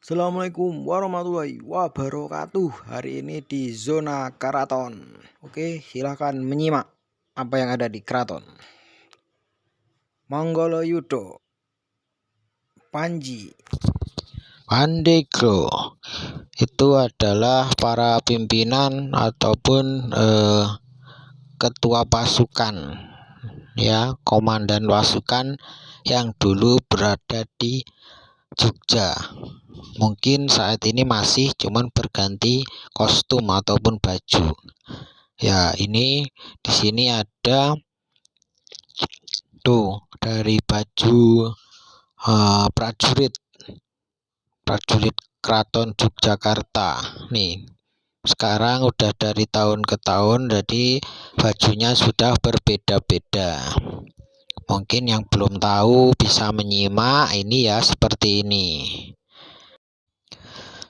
Assalamualaikum warahmatullahi wabarakatuh. Hari ini di zona keraton. Oke, silahkan menyimak apa yang ada di keraton. Manggala-Yudha, Panji, Pandeglo itu adalah para pimpinan ataupun ketua pasukan, ya, komandan pasukan yang dulu berada di Jogja. Mungkin saat ini masih, cuman berganti kostum ataupun baju. Ya, ini di sini ada tuh dari baju prajurit Keraton Yogyakarta. Nih, sekarang udah dari tahun ke tahun, jadi bajunya sudah berbeda-beda. Mungkin yang belum tahu bisa menyimak ini ya, seperti ini.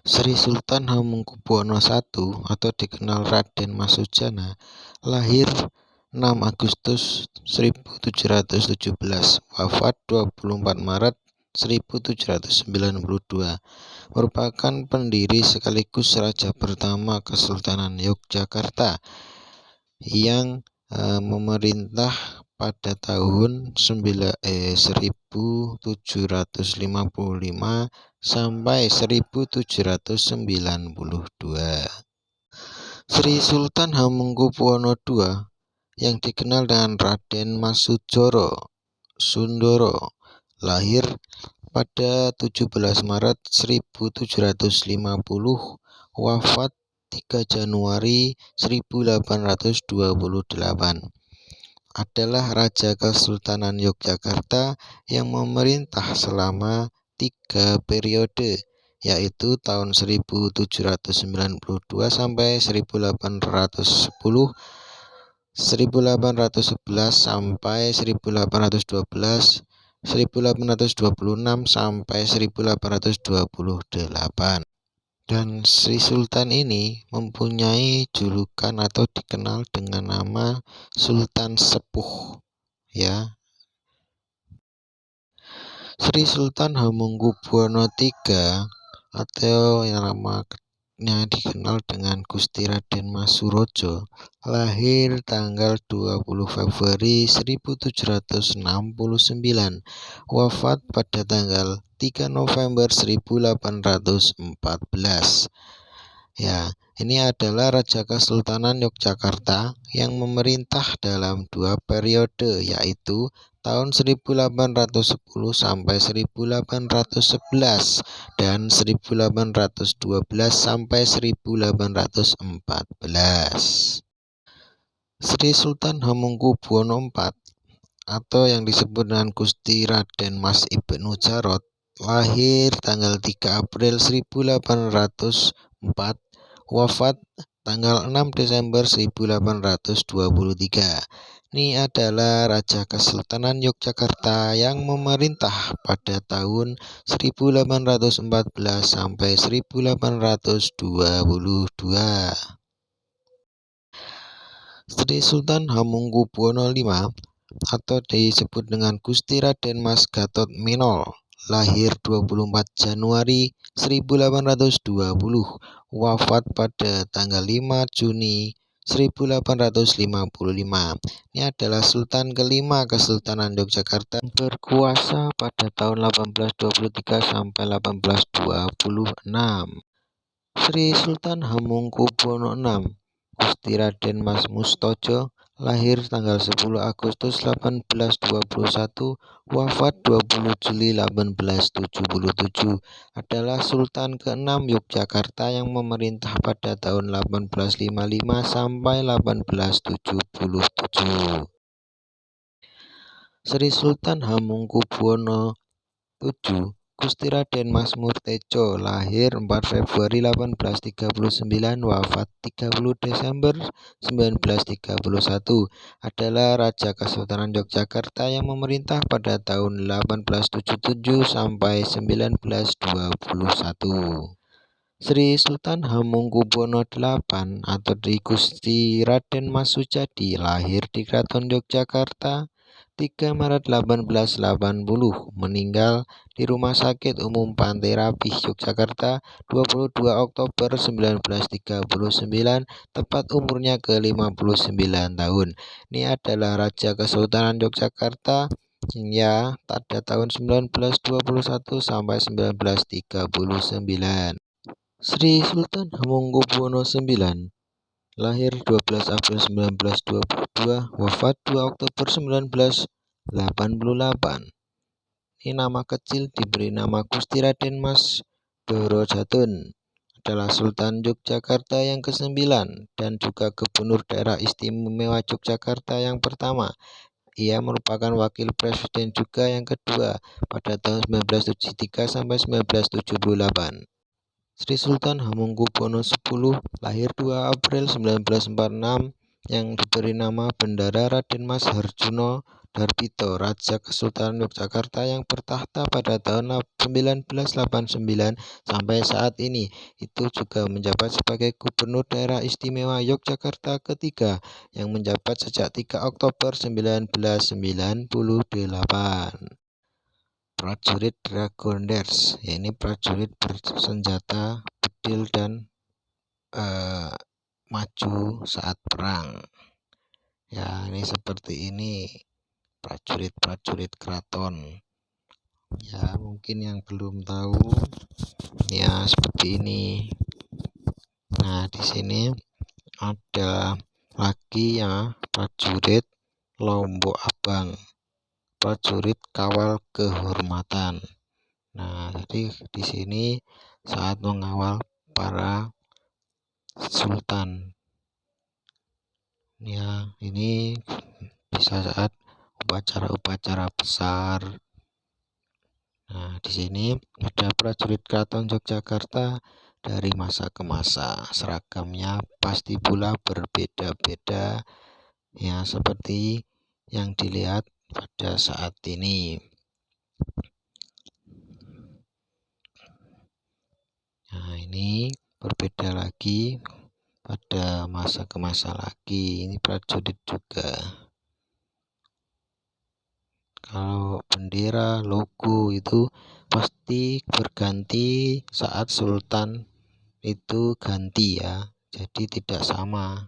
Sri Sultan Hamengkubuwono I atau dikenal Raden Mas Sujana lahir 6 Agustus 1717, wafat 24 Maret 1792, merupakan pendiri sekaligus raja pertama Kesultanan Yogyakarta yang memerintah pada tahun 1755 sampai 1792. Sri Sultan Hamengkubuwono II yang dikenal dengan Raden Mas Sundoro lahir pada 17 Maret 1750, wafat 3 Januari 1828, adalah Raja Kesultanan Yogyakarta yang memerintah selama 3 periode, yaitu tahun 1792 sampai 1810, 1811 sampai 1812, 1826 sampai 1828. Dan Sri Sultan ini mempunyai julukan atau dikenal dengan nama Sultan Sepuh, ya. Sri Sultan Hamengkubuwono III atau yang namanya dikenal dengan Gusti Raden Mas Surojo lahir tanggal 20 Februari 1769, wafat pada tanggal 3 November 1814. Ya, ini adalah Raja Kesultanan Yogyakarta yang memerintah dalam 2 periode, yaitu tahun 1810 sampai 1811 dan 1812 sampai 1814. Sri Sultan Hamengkubuwono IV atau yang disebut dengan Gusti Raden Mas Ibnu Jarot lahir tanggal 3 April 1804, wafat tanggal 6 Desember 1823. Ini adalah Raja Kesultanan Yogyakarta yang memerintah pada tahun 1814 sampai 1822. Sri Sultan Hamengkubuwono V atau disebut dengan Gusti Raden Mas Gatot Minol lahir 24 Januari 1820, wafat pada tanggal 5 Juni 1855. Ini adalah Sultan kelima Kesultanan Yogyakarta, berkuasa pada tahun 1823 sampai 1826. Sri Sultan Hamengkubuwono VI Gusti Raden Mas Mustojo lahir tanggal 10 Agustus 1821, wafat 20 Juli 1877, adalah Sultan ke-6 Yogyakarta yang memerintah pada tahun 1855 sampai 1877. Sri Sultan Hamengkubuwono VII Gusti Raden Mas Murtejo lahir 4 Februari 1839, wafat 30 Desember 1931, adalah Raja Kesultanan Yogyakarta yang memerintah pada tahun 1877 sampai 1921. Sri Sultan Hamengkubuwono VIII atau di Gusti Raden Mas Sujadi lahir di Keraton Yogyakarta 3 Maret 1880, meninggal di Rumah Sakit Umum Pantai Rapih, Yogyakarta, 22 Oktober 1939, tepat umurnya ke-59 tahun. Ini adalah Raja Kesultanan Yogyakarta ya pada tahun 1921 sampai 1939. Sri Sultan Hamengkubuwono IX, lahir 12 April 1922, wafat 2 Oktober 1988. Ini nama kecil diberi nama Gusti Raden Mas Doro Jatun, adalah Sultan Yogyakarta yang ke-9 dan juga Gubernur Daerah Istimewa Yogyakarta yang pertama. Ia merupakan wakil presiden juga yang kedua pada tahun 1973 sampai 1978. Sri Sultan Hamengkubuwono X, lahir 2 April 1946, yang diberi nama Bendara Raden Mas Harjuno Darbito, Raja Kesultanan Yogyakarta yang bertahta pada tahun 1989 sampai saat ini. Itu juga menjabat sebagai Gubernur Daerah Istimewa Yogyakarta ketiga yang menjabat sejak 3 Oktober 1998. Prajurit Dragooners, ini prajurit bersenjata bedil dan maju saat perang. Ya, ini seperti ini prajurit keraton. Ya, mungkin yang belum tahu ya seperti ini. Nah, di sini ada lagi ya prajurit Lombok Abang, prajurit kawal kehormatan. Nah, jadi di sini saat mengawal para sultan. Ya, ini bisa saat upacara-upacara besar. Nah, di sini ada prajurit Keraton Yogyakarta dari masa ke masa. Seragamnya pasti pula berbeda-beda. Ya, seperti yang dilihat pada saat ini. Nah, ini berbeda lagi pada masa ke masa lagi. Ini prajurit juga. Kalau bendera, logo itu pasti berganti saat sultan itu ganti ya. Jadi tidak sama.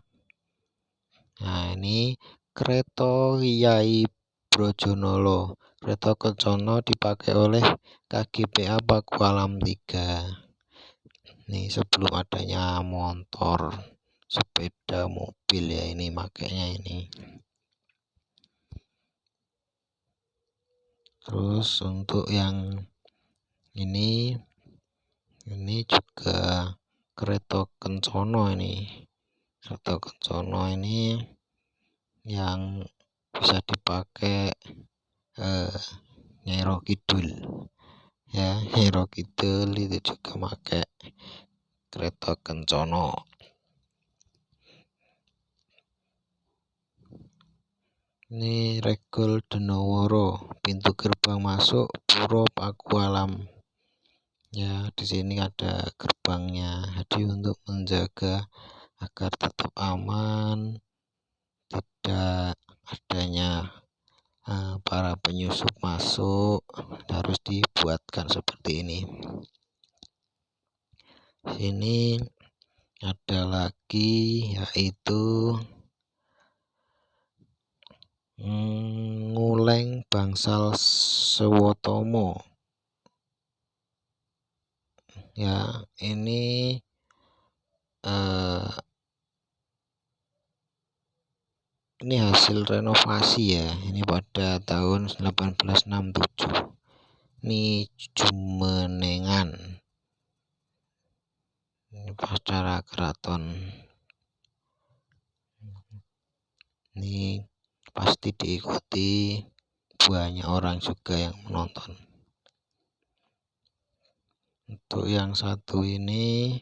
Nah, ini kereta Kyai Brojonolo. Kereta Kencana dipakai oleh KGPA Pakualam 3. Nih sebelum adanya motor, sepeda, mobil ya, ini makanya ini. Terus untuk yang ini juga kereta Kencana ini. Kereta Kencana ini yang bisa dipakai Nyai Roro Kidul. Ya, Nyai Roro Kidul itu juga pakai kereta Kencana. Ini Regol Denoworo, pintu gerbang masuk Puro Pakualam. Ya, di sini ada gerbangnya. Jadi untuk menjaga agar tetap aman, tidak adanya para penyusup masuk, harus dibuatkan seperti ini. Sini ada lagi yaitu Nguleng Bangsal Sewatomo. Ya, ini hasil renovasi ya. Ini pada tahun 1867. Ini Jumenengan. Ini acara keraton. Ini pasti diikuti banyak orang juga yang menonton. Untuk yang satu ini,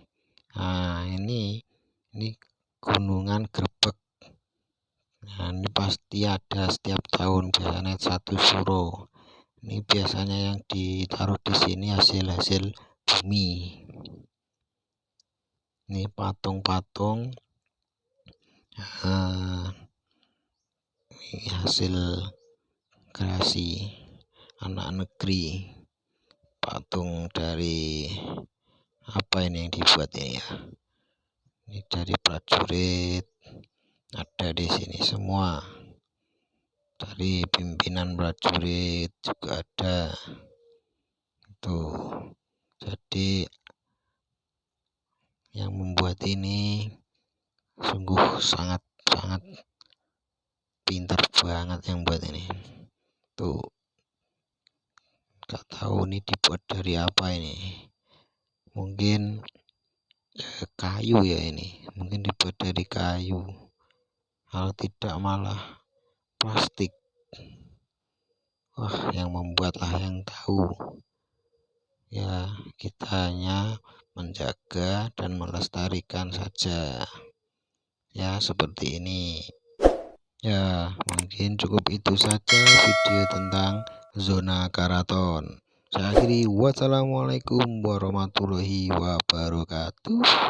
nah ini Gunungan Grebek. Nah, ini pasti ada setiap tahun, biasanya satu suro. Ini biasanya yang ditaruh di sini hasil-hasil bumi. Ini patung-patung ini hasil kreasi anak negeri, patung dari apa ini yang dibuat ini ya, ini dari prajurit, ada di sini semua, dari pimpinan prajurit juga ada tuh. Jadi yang membuat ini sungguh sangat pintar banget yang buat ini tuh. Gak tahu ini dibuat dari apa ini, mungkin kayu ya, ini mungkin dibuat dari kayu, kalau tidak malah plastik. Wah, yang membuatlah yang tahu ya, kita hanya menjaga dan melestarikan saja ya, seperti ini ya. Mungkin cukup itu saja video tentang zona karaton. Saya akhiri, wassalamualaikum warahmatullahi wabarakatuh.